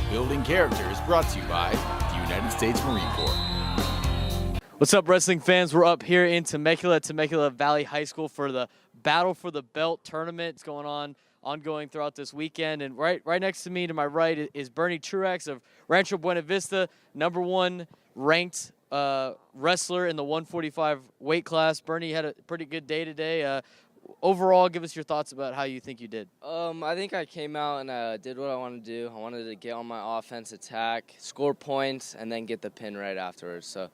Building Character is brought to you by the United States Marine Corps. What's up, wrestling fans? We're up here in Temecula Valley High School for the Battle for the Belt tournament. It's going on, ongoing throughout this weekend. And right next to me, to my right, is Bernie Truax of Rancho Buena Vista, #1 ranked wrestler in the 145 weight class. Bernie had a pretty good day today. Overall, give us your thoughts about how you think you did. I think I came out and did what I wanted to do. I wanted to get on my offense, attack, score points, and then get the pin right afterwards. So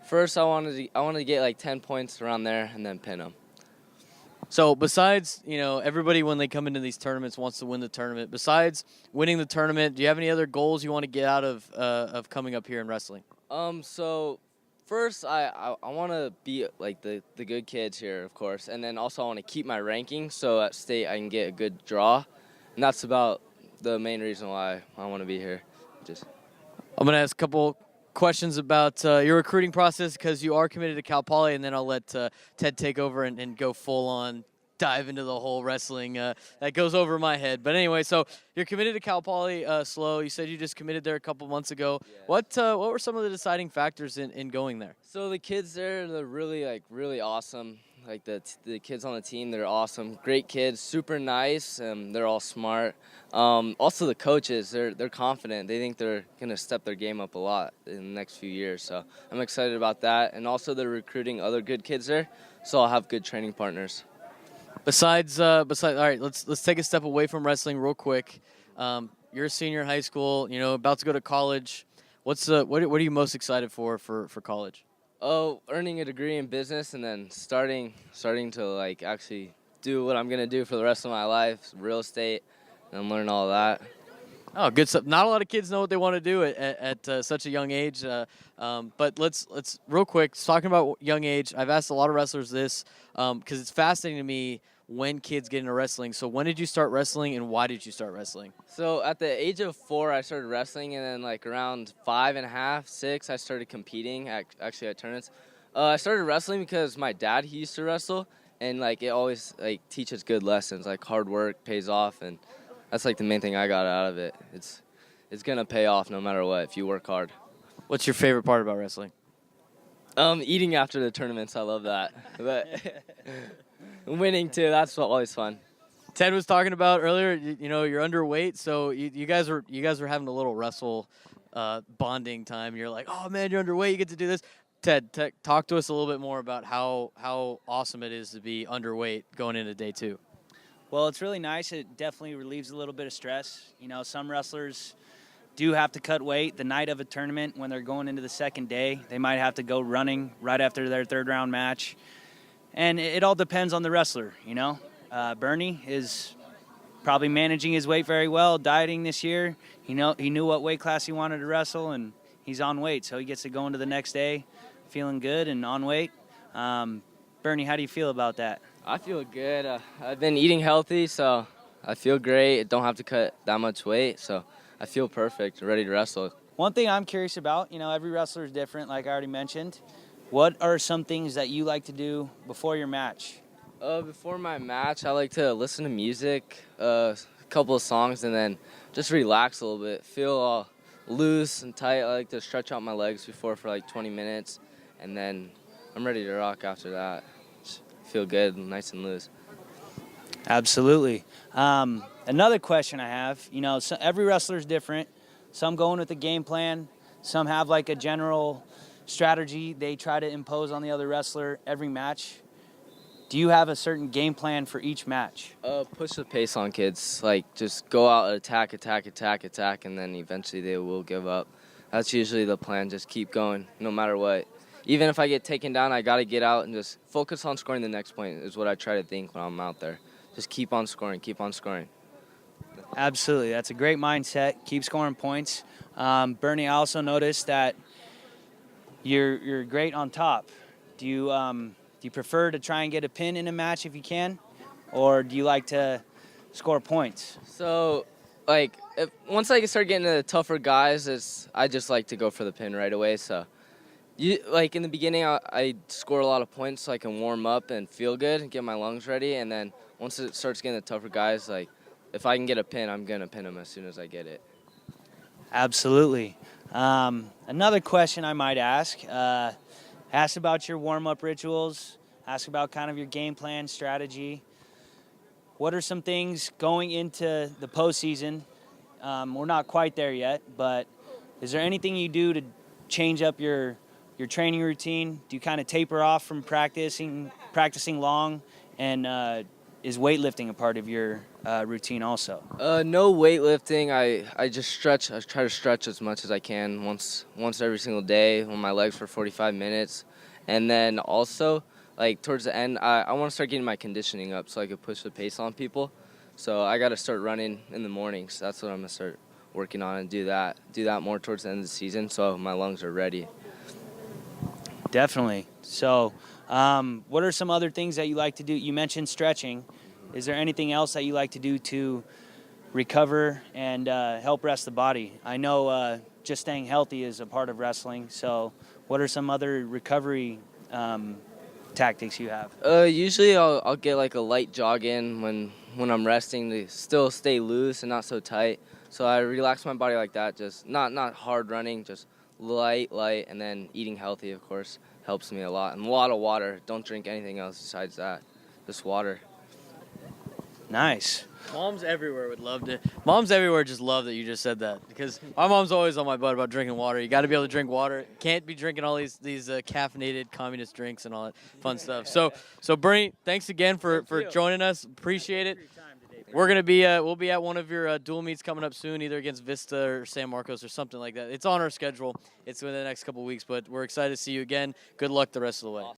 first, I wanted to get like 10 points around there and then pin them. So besides, everybody when they come into these tournaments wants to win the tournament. Besides winning the tournament, do you have any other goals you want to get out of coming up here in wrestling? So first, I want to be like the good kids here, of course, and then also I want to keep my ranking so at state I can get a good draw, and that's about the main reason why I want to be here. I'm gonna ask a couple questions about your recruiting process because you are committed to Cal Poly, and then I'll let Ted take over and go full on dive into the whole wrestling that goes over my head. But anyway, so you're committed to Cal Poly SLO. You said you just committed there a couple months ago. Yeah. What were some of the deciding factors in going there? So the kids there, they're really awesome. Like the kids on the team, they're awesome. Great kids, super nice. They're all smart. Also the coaches, they're confident. They think they're gonna step their game up a lot in the next few years. So I'm excited about that. And also they're recruiting other good kids there, so I'll have good training partners. Besides, all right, let's take a step away from wrestling real quick. You're a senior in high school, about to go to college. What are you most excited for college? Oh, earning a degree in business and then starting to like actually do what I'm gonna do for the rest of my life, real estate, and learn all that. Oh, good stuff. Not a lot of kids know what they want to do at such a young age. But let's real quick, talking about young age, I've asked a lot of wrestlers this because it's fascinating to me when kids get into wrestling. So when did you start wrestling and why did you start wrestling? So at the age of 4, I started wrestling, and then like around 5.5, 6, I started competing at tournaments. I started wrestling because my dad, he used to wrestle, and like it always like teaches good lessons, like hard work pays off, and that's like the main thing I got out of it. It's gonna pay off no matter what if you work hard. What's your favorite part about wrestling? Eating after the tournaments, I love that. But winning too, that's always fun. Ted was talking about earlier, you're underweight, so you guys were having a little wrestle bonding time. You're like, oh man, you're underweight, you get to do this. Ted, talk to us a little bit more about how awesome it is to be underweight going into day 2. Well, it's really nice. It definitely relieves a little bit of stress. Some wrestlers do have to cut weight the night of a tournament when they're going into the second day. They might have to go running right after their third round match. And it all depends on the wrestler, Bernie is probably managing his weight very well, dieting this year. He knew what weight class he wanted to wrestle, and he's on weight. So he gets to go into the next day feeling good and on weight. Bernie, how do you feel about that? I feel good. I've been eating healthy, so I feel great. I don't have to cut that much weight, so I feel perfect, ready to wrestle. One thing I'm curious about, every wrestler is different, like I already mentioned. What are some things that you like to do before your match? Before my match, I like to listen to music, a couple of songs, and then just relax a little bit. Feel all loose and tight. I like to stretch out my legs before for like 20 minutes, and then I'm ready to rock after that. Just feel good, nice and loose. Absolutely. Another question I have, so every wrestler is different. Some go in with a game plan. Some have like a general strategy they try to impose on the other wrestler every match. Do you have a certain game plan for each match? Push the pace on kids. Like, just go out, attack, and then eventually they will give up. That's usually the plan. Just keep going, no matter what. Even if I get taken down, I got to get out and just focus on scoring the next point is what I try to think when I'm out there. Just keep on scoring, keep on scoring. Absolutely. That's a great mindset. Keep scoring points. Bernie, I also noticed that you're great on top. Do you prefer to try and get a pin in a match if you can, or do you like to score points? So, once I start getting to the tougher guys, I just like to go for the pin right away. So, in the beginning, I score a lot of points so I can warm up and feel good and get my lungs ready. And then once it starts getting the tougher guys, if I can get a pin, I'm gonna pin them as soon as I get it. Absolutely. Another question I might ask about your warm-up rituals, ask about kind of your game plan strategy. What are some things going into the postseason? We're not quite there yet, but is there anything you do to change up your training routine? Do you kind of taper off from practicing long? And is weightlifting a part of your routine also? No weightlifting. I just stretch. I try to stretch as much as I can once every single day on my legs for 45 minutes. And then also, like towards the end, I want to start getting my conditioning up so I could push the pace on people. So I got to start running in the mornings. That's what I'm going to start working on and do that more towards the end of the season so my lungs are ready. Definitely. So what are some other things that you like to do? You mentioned stretching. Is there anything else that you like to do to recover and help rest the body? I know just staying healthy is a part of wrestling. So what are some other recovery tactics you have? Usually I'll get like a light jog in when I'm resting to still stay loose and not so tight. So I relax my body like that, just not hard running, just light, and then eating healthy, of course, helps me a lot. And a lot of water. Don't drink anything else besides that, just water. Nice. Moms everywhere would love to. Moms everywhere just love that you just said that, because my mom's always on my butt about drinking water. You got to be able to drink water. Can't be drinking all these caffeinated communist drinks and all that fun stuff. So Bernie, thanks again for joining us. Appreciate it. We're gonna be we'll be at one of your dual meets coming up soon, either against Vista or San Marcos or something like that. It's on our schedule. It's within the next couple weeks, but we're excited to see you again. Good luck the rest of the way.